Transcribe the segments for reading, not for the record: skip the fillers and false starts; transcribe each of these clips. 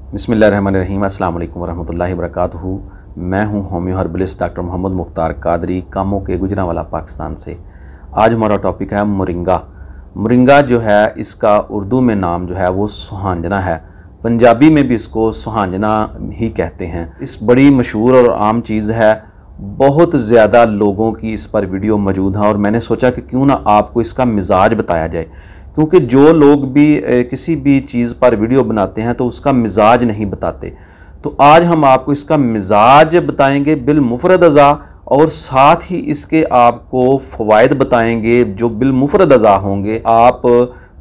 बिस्मिल्लाहिर्रहमानिर्रहीम। अस्सलाम वालेकुम वरहमतुल्लाहि वबरकातुहू। मैं हूं homeo herbalist doctor Mohammad Mukhtar Qadri, कामों के गुजरांवाला पाकिस्तान से। आज हमारा टॉपिक है मोरिंगा। मोरिंगा जो है, इसका उर्दू में नाम जो है वो सुहांजना है। पंजाबी में भी इसको सुहांजना ही कहते हैं। इस बड़ी मशहूर और आम चीज़ है, बहुत ज़्यादा लोगों की इस पर वीडियो मौजूद है और मैंने सोचा कि क्यों ना आपको इसका मिजाज बताया जाए, क्योंकि जो लोग भी किसी भी चीज़ पर वीडियो बनाते हैं तो उसका मिजाज नहीं बताते। तो आज हम आपको इसका मिजाज बताएंगे बिलमुफरद अज़ा, और साथ ही इसके आपको फ़वाइद बताएंगे जो बिलमुफरद अज़ा होंगे। आप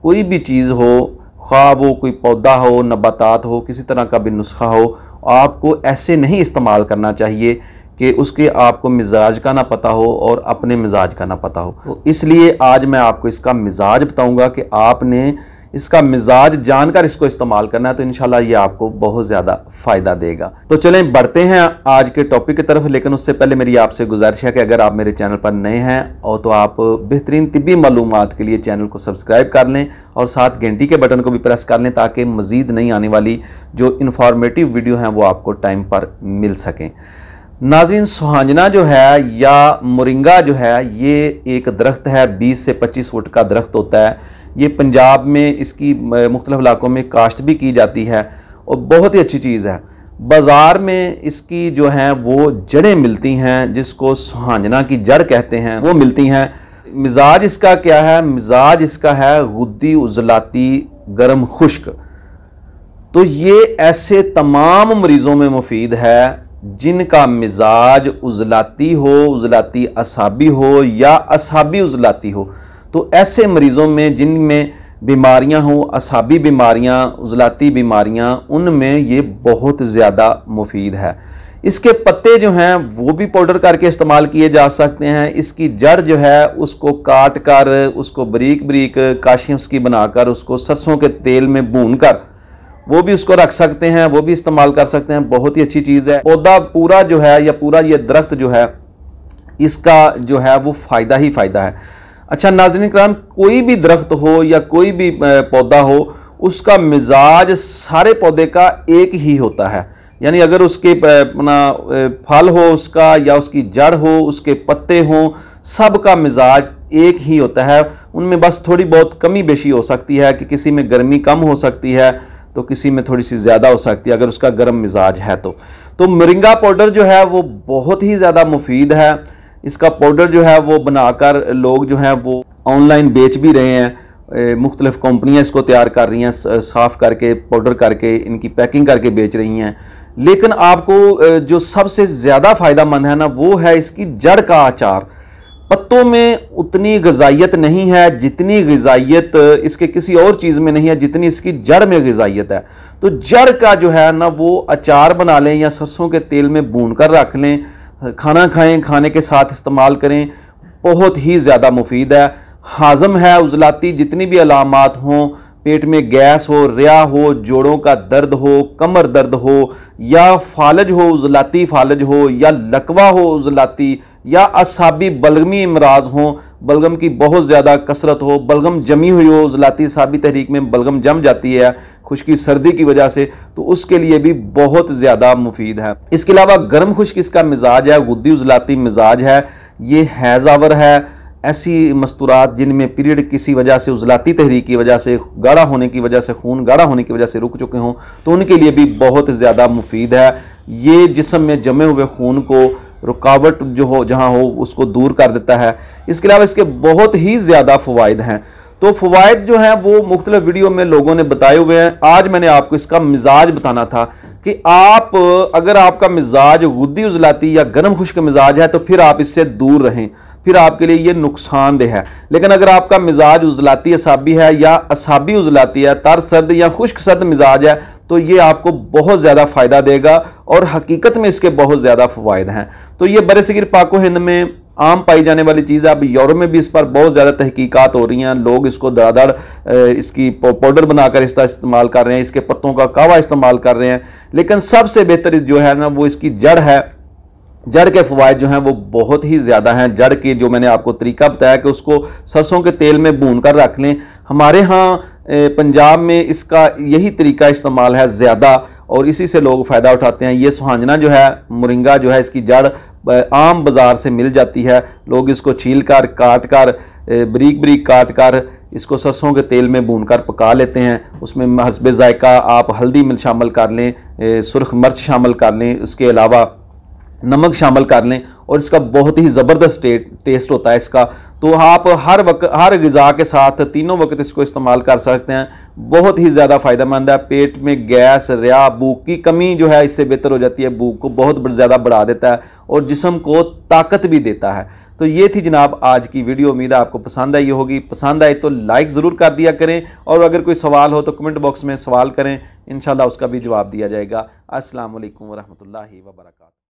कोई भी चीज़ हो, ख्वाह वो कोई पौधा हो, नबातात हो, किसी तरह का भी नुस्खा हो, आपको ऐसे नहीं इस्तेमाल करना चाहिए कि उसके आपको मिजाज का ना पता हो और अपने मिजाज का ना पता हो। तो इसलिए आज मैं आपको इसका मिजाज बताऊंगा कि आपने इसका मिजाज जानकर इसको इस्तेमाल करना है, तो इंशाल्लाह ये आपको बहुत ज़्यादा फ़ायदा देगा। तो चलें बढ़ते हैं आज के टॉपिक की तरफ। लेकिन उससे पहले मेरी आपसे गुजारिश है कि अगर आप मेरे चैनल पर नए हैं और तो आप बेहतरीन तिब्बी मालूमात के लिए चैनल को सब्सक्राइब कर लें और साथ घंटी के बटन को भी प्रेस कर लें, ताकि मज़ीद नई आने वाली जो इन्फॉर्मेटिव वीडियो हैं वो आपको टाइम पर मिल सकें। नाज़रीन, सुहांजना जो है या मोरिंगा जो है, ये एक दरख्त है, 20 से 25 फुट का दरख्त होता है। ये पंजाब में इसकी मुख्तलिफ इलाकों में काश्त भी की जाती है और बहुत ही अच्छी चीज़ है। बाज़ार में इसकी जो हैं वो जड़ें मिलती हैं, जिसको सुहांजना की जड़ कहते हैं, वो मिलती हैं। मिजाज इसका क्या है? मिजाज इसका है गुद्दी, उजलाती, गर्म, खुश्क। तो ये ऐसे तमाम मरीज़ों में मुफीद है जिनका मिजाज उजलाती हो, उजलाती असाबी हो या असाबी उजलाती हो। तो ऐसे मरीज़ों में जिनमें बीमारियां हों, असाबी बीमारियां, उजलाती बीमारियां, उनमें ये बहुत ज़्यादा मुफीद है। इसके पत्ते जो हैं वो भी पाउडर करके इस्तेमाल किए जा सकते हैं। इसकी जड़ जो है उसको काट कर, उसको बारीक बारीक काशियाँ उसकी बनाकर, उसको सरसों के तेल में भून कर वो भी उसको रख सकते हैं, वो भी इस्तेमाल कर सकते हैं। बहुत ही अच्छी चीज़ है। पौधा पूरा जो है या पूरा ये दरख्त जो है, इसका जो है वो फ़ायदा ही फ़ायदा है। अच्छा नाज़रीन किराम, कोई भी दरख्त हो या कोई भी पौधा हो, उसका मिजाज सारे पौधे का एक ही होता है। यानी अगर उसके अपना फल हो उसका, या उसकी जड़ हो, उसके पत्ते हों, सब का मिजाज एक ही होता है। उनमें बस थोड़ी बहुत कमी बेशी हो सकती है कि किसी में गर्मी कम हो सकती है तो किसी में थोड़ी सी ज़्यादा हो सकती है, अगर उसका गर्म मिजाज है तो मोरिंगा पाउडर जो है वो बहुत ही ज़्यादा मुफीद है। इसका पाउडर जो है वो बनाकर लोग जो हैं वो ऑनलाइन बेच भी रहे हैं। मुख्तलिफ कंपनियां इसको तैयार कर रही हैं, साफ़ करके पाउडर करके इनकी पैकिंग करके बेच रही हैं। लेकिन आपको जो सबसे ज़्यादा फ़ायदा मंद है ना, वो है इसकी जड़ का अचार। पत्तों में उतनी ग़िज़ाइयत नहीं है जितनी ग़िज़ाइयत इसके किसी और चीज़ में नहीं है, जितनी इसकी जड़ में ग़िज़ाइयत है। तो जड़ का जो है ना वो अचार बना लें या सरसों के तेल में भून कर रख लें, खाना खाएं, खाने के साथ इस्तेमाल करें, बहुत ही ज़्यादा मुफीद है। हाज़म है, उजलाती जितनी भी अलामात हों, पेट में गैस हो, रिया हो, जोड़ों का दर्द हो, कमर दर्द हो, या फालज हो, उजलाती फालज हो, या लकवा हो उजलाती, या असाबी बलगमी इमराज हो, बलगम की बहुत ज़्यादा कसरत हो, बलगम जमी हुई हो, उजलाती असाबी तहरीक में बलगम जम जाती है खुश्की सर्दी की वजह से, तो उसके लिए भी बहुत ज़्यादा मुफीद है। इसके अलावा गर्म खुश्क इसका मिजाज है, गुद्दी उजलाती मिजाज है। ये हैज़ावर है। ऐसी मस्तूरात जिनमें पीरियड किसी वजह से, उजलाती तहरीक की वजह से, गाढ़ा होने की वजह से, खून गाढ़ा होने की वजह से रुक चुके हों, तो उनके लिए भी बहुत ज़्यादा मुफीद है। ये जिस्म में जमे हुए खून को, रुकावट जो हो जहाँ हो, उसको दूर कर देता है। इसके अलावा इसके बहुत ही ज़्यादा फ़वाइद हैं। तो फ़वाइद जो हैं वो मुख्तलिफ वीडियो में लोगों ने बताए हुए हैं। आज मैंने आपको इसका मिजाज बताना था कि आप अगर आपका मिजाज गुद्दी उजलाती या गर्म खुश्क मिजाज है तो फिर आप इससे दूर रहें, फिर आपके लिए ये नुकसानदेह है। लेकिन अगर आपका मिजाज उजलाती असाबी है या असाबी उजलाती है, तर सर्द या खुश्क सर्द मिजाज है, तो ये आपको बहुत ज़्यादा फ़ायदा देगा और हकीकत में इसके बहुत ज़्यादा फ़वाइद हैं। तो ये बरसगीर पाको हिंद में आम पाई जाने वाली चीज़ है। अब यूरोप में भी इस पर बहुत ज़्यादा तहकीकात हो रही हैं। लोग इसको दादड़ इसकी पाउडर बनाकर इसका इस्तेमाल कर रहे हैं, इसके पत्तों का कावा इस्तेमाल कर रहे हैं। लेकिन सबसे बेहतर जो है ना वो इसकी जड़ है। जड़ के फ़वाइद जो हैं वो बहुत ही ज़्यादा हैं। जड़ के जो मैंने आपको तरीका बताया कि उसको सरसों के तेल में भून कर रख लें, ہمارے ہاں پنجاب میں اس کا یہی طریقہ استعمال ہے زیادہ، اور اسی سے لوگ فائدہ اٹھاتے ہیں۔ یہ سہانجنا جو ہے، مرنگا جو ہے، اس کی جڑ عام بازار سے مل جاتی ہے۔ لوگ اس کو چھیل کر، کاٹ کر، بریک بریک کاٹ کر اس کو سرسوں کے تیل میں بھون کر پکا لیتے ہیں۔ اس میں حسب ذائقہ آپ ہلدی شامل کر لیں، سرخ مرچ شامل کر لیں، اس کے علاوہ نمک شامل کر لیں، اور اس کا بہت ہی زبردست ٹیسٹ ہوتا ہے اس کا۔ تو آپ ہر غذا کے ساتھ تینوں وقت اس کو استعمال کر سکتے ہیں۔ بہت ہی زیادہ فائدہ مند ہے۔ پیٹ میں گیس، ریا، بھوک کی کمی جو ہے اس سے بہتر ہو جاتی ہے، بھوک کو بہت زیادہ بڑھا دیتا ہے اور جسم کو طاقت بھی دیتا ہے۔ تو یہ تھی جناب آج کی ویڈیو، امید ہے آپ کو پسند آئی ہوگی۔ پسند آئے تو لائک ضرور کر دیا کریں، اور اگر کوئی سوال ہو تو کمنٹ باکس میں سوال کریں، انشاءاللہ اس کا بھی جواب دیا جائے گا۔ السلام علیکم ورحمۃ اللہ وبرکاتہ۔